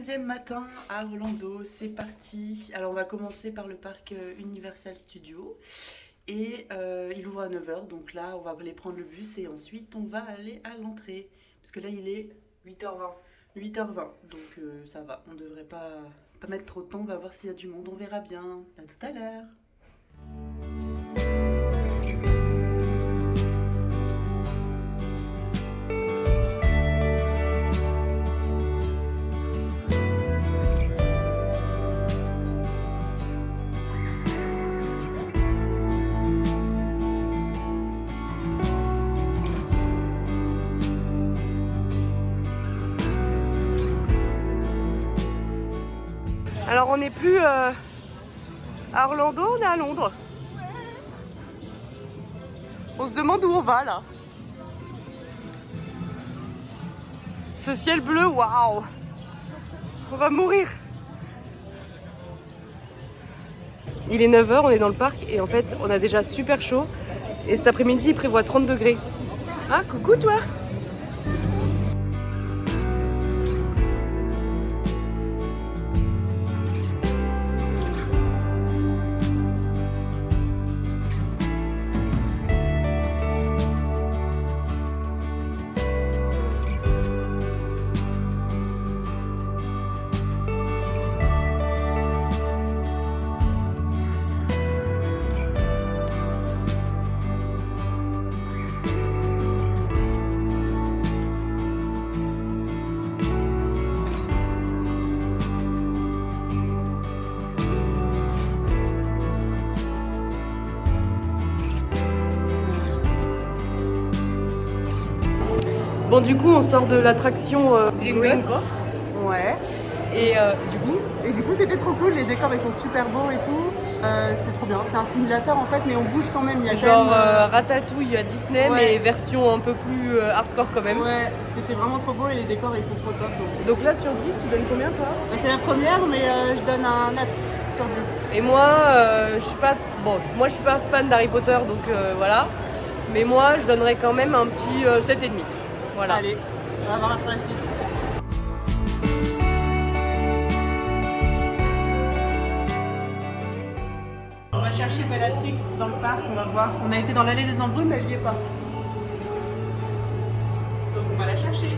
deuxième matin à Orlando, c'est parti. Alors on va commencer par le parc Universal Studios et il ouvre à 9 h, donc là on va aller prendre le bus et ensuite on va aller à l'entrée. Parce que là il est 8h20. 8h20, donc ça va, on devrait pas mettre trop de temps, on va voir s'il y a du monde, on verra bien. À tout à l'heure. Alors on n'est plus à Orlando, on est à Londres. On se demande où on va là. Ce ciel bleu, waouh! On va mourir. Il est 9 h, on est dans le parc et en fait on a déjà super chaud. Et cet après-midi il prévoit 30 degrés. Ah coucou toi! Bon, du coup, on sort de l'attraction Gringotts. Ouais. Et Du coup, c'était trop cool. Les décors, ils sont super beaux et tout. C'est trop bien. C'est un simulateur en fait, mais on bouge quand même. Il y a c'est quand genre même, Ratatouille à Disney, ouais. mais version un peu plus hardcore quand même. Ouais, c'était vraiment trop beau et les décors, ils sont trop top. Donc là, sur 10, tu donnes combien toi? Bah, c'est la première, mais je donne un 9 sur 10. Et moi, je suis pas... Bon, moi, je suis pas fan d'Harry Potter, donc voilà. Mais moi, je donnerais quand même un petit 7,5. Voilà. Allez, on va voir pour la suite. On va chercher Bellatrix dans le parc, on va voir. On a été dans l'allée des embrumes, mais elle n'y est pas. Donc on va la chercher.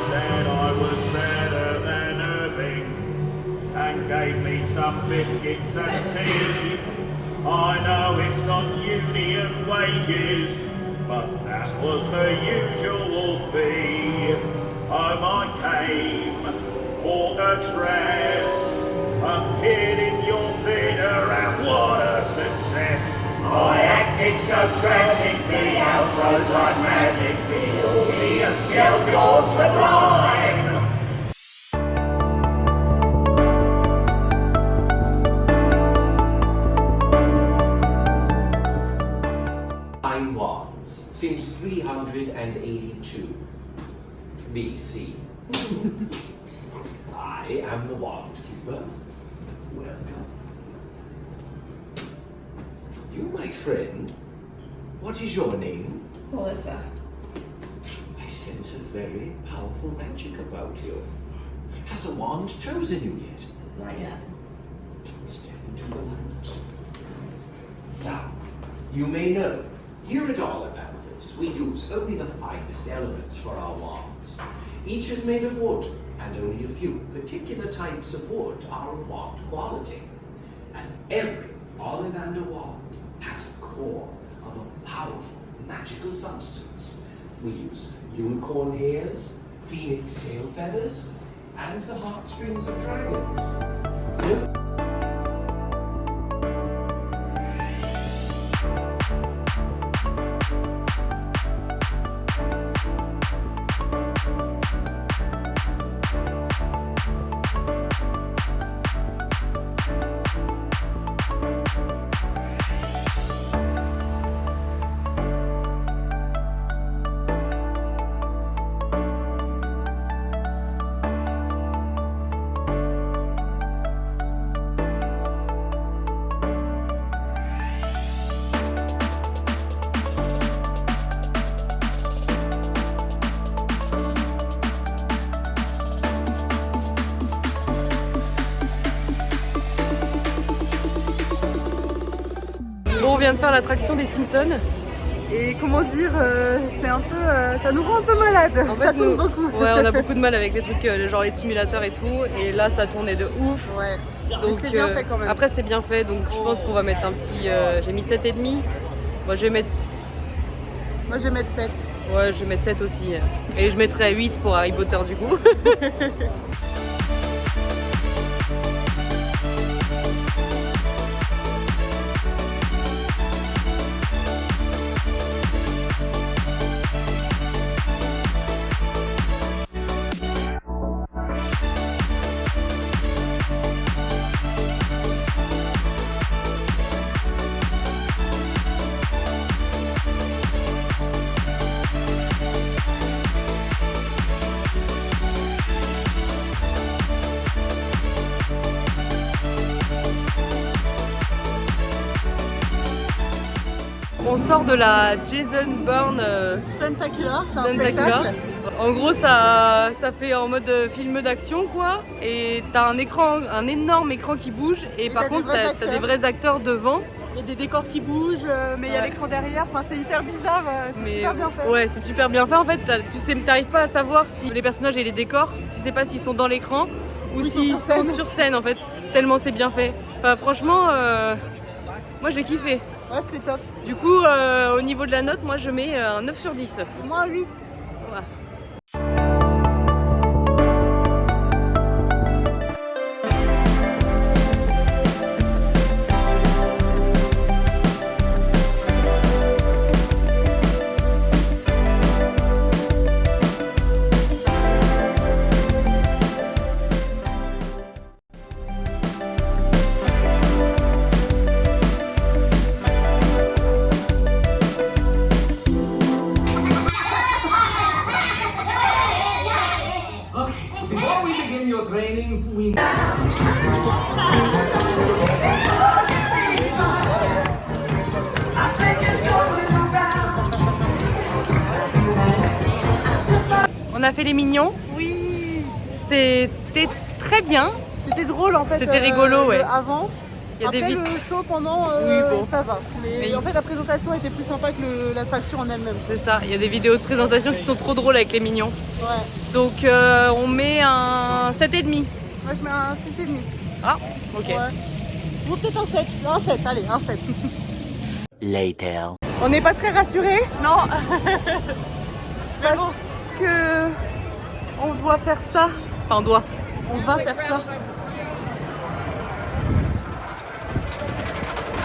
Said I was better than Irving and gave me some biscuits and tea. I know it's not union wages, but that was the usual fee. I came, bought a dress, appeared in your theatre, and what a success! I acted so tragic, the house rose like magic, the audience yelled, "You're sublime!" Wands since 382 BC. I am the Wand Keeper. Welcome. You, my friend, what is your name? Melissa. I sense a very powerful magic about you. Has a wand chosen you yet? Not yet. Step into the light. Now, you may know, here at Ollivanders, we use only the finest elements for our wands. Each is made of wood, and only a few particular types of wood are of wand quality. And every Ollivander wand has a core of a powerful magical substance. We use unicorn hairs, phoenix tail feathers, and the heartstrings of dragons. No. vient de faire l'attraction des Simpsons. Et comment dire, c'est un peu, ça nous rend un peu malade. En fait, ça tourne beaucoup. Ouais, on a beaucoup de mal avec les trucs, genre les simulateurs et tout. Et là, ça tournait de ouf. Ouais. Donc c'est bien fait quand même. Après, c'est bien fait, donc je pense qu'on va mettre un petit. J'ai mis 7,5. Moi, je vais mettre. Moi, je vais mettre 7. Ouais, je vais mettre 7 aussi. Et je mettrai 8 pour Harry Potter du coup. On sort de la Jason Bourne Tentacular, c'est un spectacle. En gros, ça fait en mode film d'action quoi. Et t'as un écran, un énorme écran qui bouge. Et par contre, t'as des vrais acteurs devant. Il y a des décors qui bougent, mais il y a l'écran derrière. Enfin, c'est hyper bizarre. C'est super bien fait. Ouais, c'est super bien fait. En fait, t'arrives pas à savoir si les personnages et les décors, tu sais pas s'ils sont dans l'écran ou s'ils sont sur scène en fait. Tellement c'est bien fait. Enfin, franchement, moi j'ai kiffé. Ouais, c'était top. Du coup, au niveau de la note, moi je mets un 9 sur 10. Moi 8. Ouais. On a fait les mignons. Oui. C'était très bien. C'était drôle en fait. C'était rigolo, ouais. Avant. Il y a après des le show pendant, oui, bon. Ça va. Mais en fait la présentation était plus sympa que l'attraction en elle-même. C'est ça. Il y a des vidéos de présentation qui sont trop drôles avec les mignons. Ouais. Donc on met un 7,5. Moi je mets un 6,5. Ah, ok. Ouais. Ou peut-être un 7. Un 7, allez, un 7. Later. On n'est pas très rassurés. Non. Parce que on doit faire ça. Enfin, on va faire ça.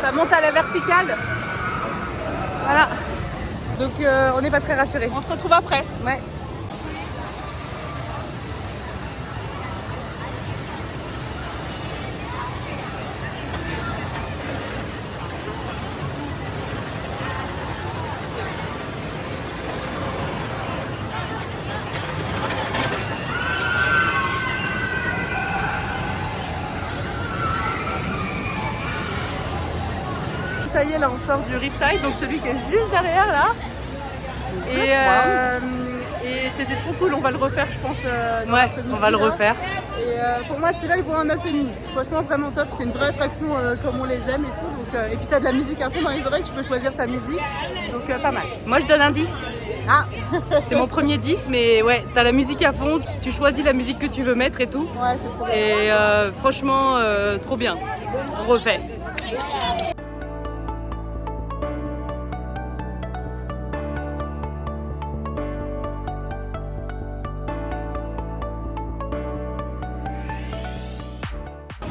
Ça monte à la verticale. Voilà. Donc on n'est pas très rassurés. On se retrouve après. Ouais. Ça y est, là on sort du Riptide, donc celui qui est juste derrière là. Et c'était trop cool, on va le refaire je pense. Ouais, on va le refaire. Et pour moi celui-là il vaut un 9,5. Franchement vraiment top, c'est une vraie attraction comme on les aime et tout. Donc, et puis t'as de la musique à fond dans les oreilles, tu peux choisir ta musique. Donc pas mal. Moi je donne un 10. Ah. C'est mon premier 10, mais ouais, t'as la musique à fond, tu choisis la musique que tu veux mettre et tout. Ouais, c'est trop bien. Et franchement, trop bien. On refait.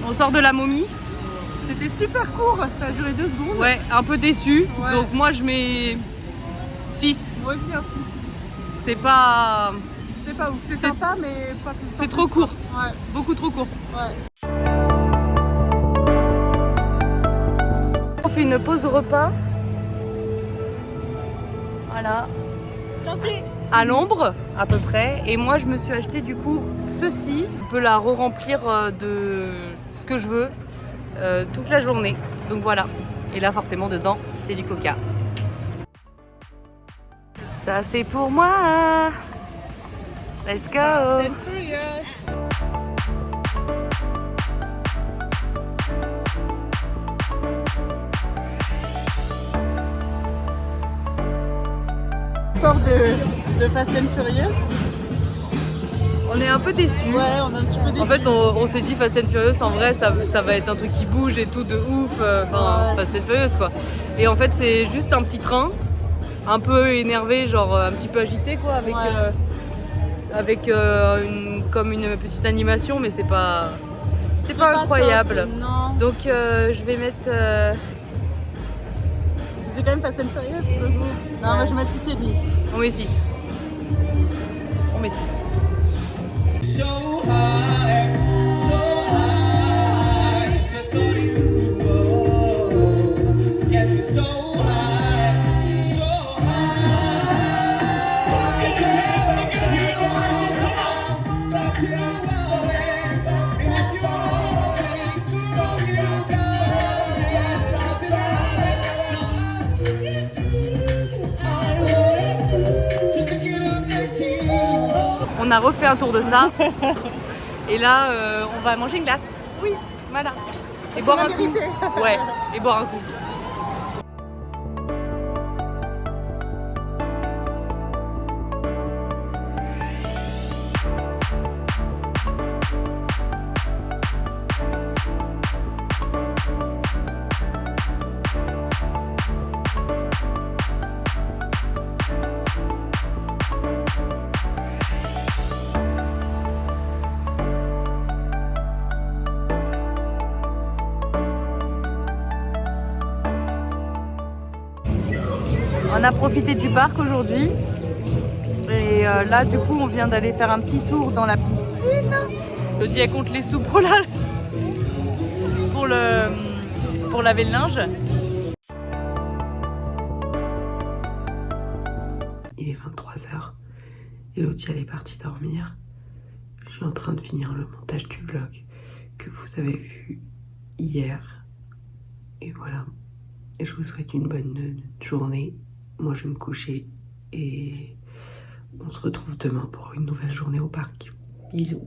On sort de la momie. C'était super court, ça a duré 2 secondes. Ouais, un peu déçu. Ouais. Donc moi je mets 6. Moi aussi un 6. C'est pas ouf. C'est sympa mais pas plus. C'est trop court. Ouais. Beaucoup trop court. Ouais. On fait une pause repas. Voilà. À l'ombre à peu près. Et moi je me suis acheté du coup ceci. Je peux la re-remplir de ce que je veux toute la journée. Donc voilà. Et là forcément dedans c'est du coca. Ça c'est pour moi. Let's go. de Fast and Furious. On est un peu déçus. Ouais, on est un petit peu déçus. En fait, on s'est dit Fast and Furious, en vrai, ça va être un truc qui bouge et tout de ouf. Enfin, Fast and Furious, quoi. Et en fait, c'est juste un petit train, un peu énervé, genre un petit peu agité, quoi, avec comme une petite animation, mais c'est pas incroyable. Top, non. Donc, je vais mettre... C'est quand même Fast and Furious. Donc... Non, moi je mets 6,5. On met 6. On met 6. So high, it's the thought of you, oh, gets me so high, so high. You know rock your world, and if you want me, you got me, I wouldn't do, just to get up next to you. On a refait un tour de ça. Et là, on va manger une glace. Oui, voilà. Et boire un coup. Ouais, et boire un coup. On a profité du parc aujourd'hui et là du coup on vient d'aller faire un petit tour dans la piscine. Dodi elle compte les sous pour laver le linge. Il est 23h et Elodie elle est partie dormir. Je suis en train de finir le montage du vlog que vous avez vu hier. Et voilà. Et je vous souhaite une bonne journée. Moi je vais me coucher et on se retrouve demain pour une nouvelle journée au parc. Bisous.